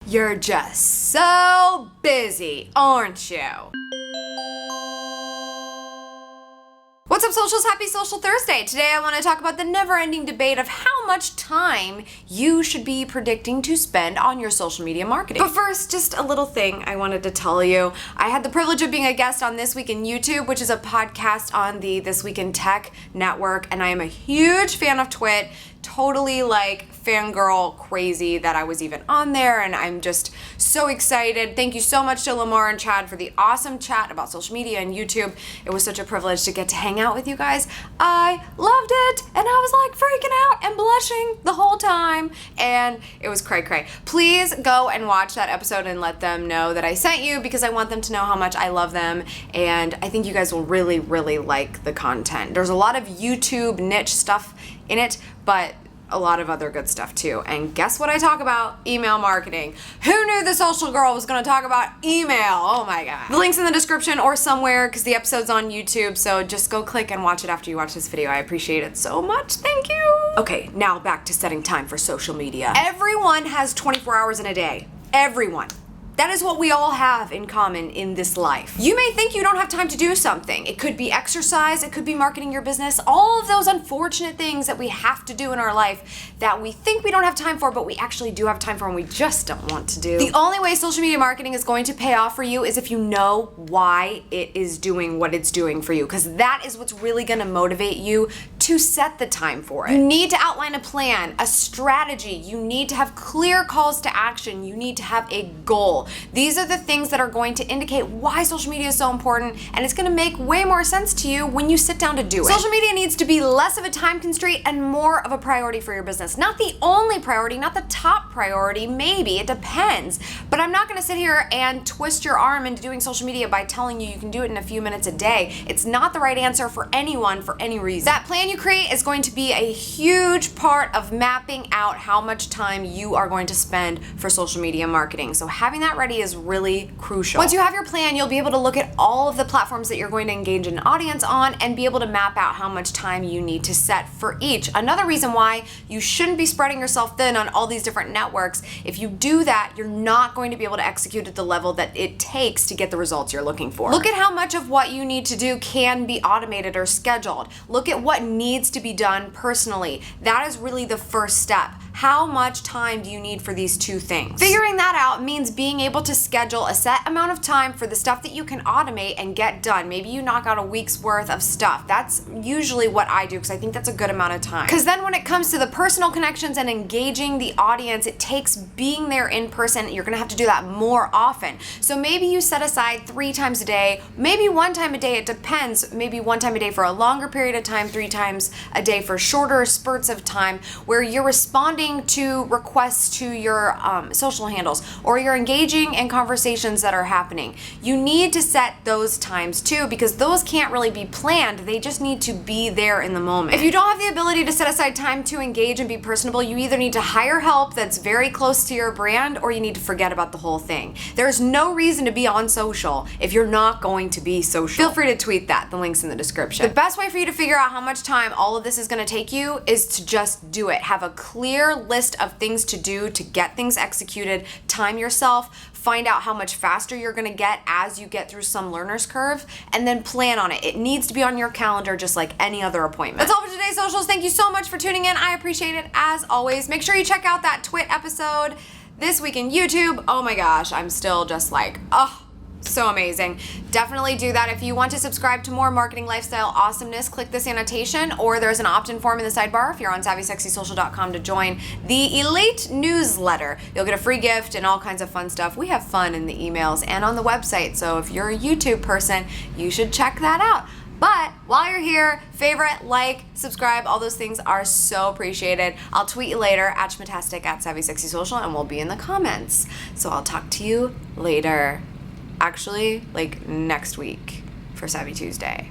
You're just so busy, aren't you? What's up, socials? Happy Social Thursday. Today I want to talk about the never-ending debate of how much time you should be predicting to spend on your social media marketing. But first, just a little thing I wanted to tell you. I had the privilege of being a guest on This Week in YouTube, which is a podcast on the This Week in Tech network, and I am a huge fan of Twit. Totally like fangirl crazy that I was even on there, and I'm just so excited. Thank you so much to Lamar and Chad for the awesome chat about social media and YouTube. It was such a privilege to get to hang out with you guys. I loved it, and I was like freaking out and blushing the whole time, and it was cray cray. Please go and watch that episode and let them know that I sent you, because I want them to know how much I love them, and I think you guys will really, really like the content. There's a lot of YouTube niche stuff in it, but a lot of other good stuff too. And guess what I talk about? Email marketing. Who knew the social girl was gonna talk about email? Oh my God. The link's in the description or somewhere, because the episode's on YouTube, so just go click and watch it after you watch this video. I appreciate it so much. Thank you. Okay, now back to setting time for social media. Everyone has 24 hours in a day. Everyone. That is what we all have in common in this life. You may think you don't have time to do something. It could be exercise, it could be marketing your business, all of those unfortunate things that we have to do in our life that we think we don't have time for, but we actually do have time for and we just don't want to do. The only way social media marketing is going to pay off for you is if you know why it is doing what it's doing for you, because that is what's really gonna motivate you to set the time for it. You need to outline a plan, a strategy. You need to have clear calls to action. You need to have a goal. These are the things that are going to indicate why social media is so important, and it's gonna make way more sense to you when you sit down to do it. Social media needs to be less of a time constraint and more of a priority for your business. Not the only priority, not the top priority, maybe, it depends. But I'm not gonna sit here and twist your arm into doing social media by telling you can do it in a few minutes a day. It's not the right answer for anyone for any reason. That plan you create is going to be a huge part of mapping out how much time you are going to spend for social media marketing. So having that ready is really crucial. Once you have your plan, you'll be able to look at all of the platforms that you're going to engage an audience on and be able to map out how much time you need to set for each. Another reason why you shouldn't be spreading yourself thin on all these different networks. If you do that, you're not going to be able to execute at the level that it takes to get the results you're looking for. Look at how much of what you need to do can be automated or scheduled. Look at what needs to be done personally. That is really the first step. How much time do you need for these two things? Figuring that out means being able to schedule a set amount of time for the stuff that you can automate and get done. Maybe you knock out a week's worth of stuff. That's usually what I do, because I think that's a good amount of time. Because then when it comes to the personal connections and engaging the audience, it takes being there in person. You're gonna have to do that more often. So maybe you set aside 3 times a day, maybe 1 time a day, it depends. Maybe 1 time a day for a longer period of time, 3 times a day for shorter spurts of time, where you're responding to requests to your social handles, or you're engaging in conversations that are happening. You need to set those times too, because those can't really be planned. They just need to be there in the moment. If you don't have the ability to set aside time to engage and be personable, you either need to hire help that's very close to your brand, or you need to forget about the whole thing. There's no reason to be on social if you're not going to be social. Feel free to tweet that. The link's in the description. The best way for you to figure out how much time all of this is going to take you is to just do it. Have a clear list of things to do to get things executed. Time yourself. Find out how much faster you're gonna get as you get through some learner's curve, and then plan on it. It needs to be on your calendar just like any other appointment. That's all for today's socials. Thank you so much for tuning in. I appreciate it as always. Make sure you check out that Twit episode This Week in YouTube. Oh my gosh, I'm still just like, oh, so amazing. Definitely do that. If you want to subscribe to more marketing lifestyle awesomeness, click this annotation, or there's an opt-in form in the sidebar if you're on SavvySexySocial.com to join the elite newsletter. You'll get a free gift and all kinds of fun stuff. We have fun in the emails and on the website, so if you're a YouTube person, you should check that out. But while you're here, favorite, like, subscribe, all those things are so appreciated. I'll tweet you later at Schmatastic at SavvySexySocial, and we'll be in the comments. So I'll talk to you later. Actually, like next week for Savvy Tuesday.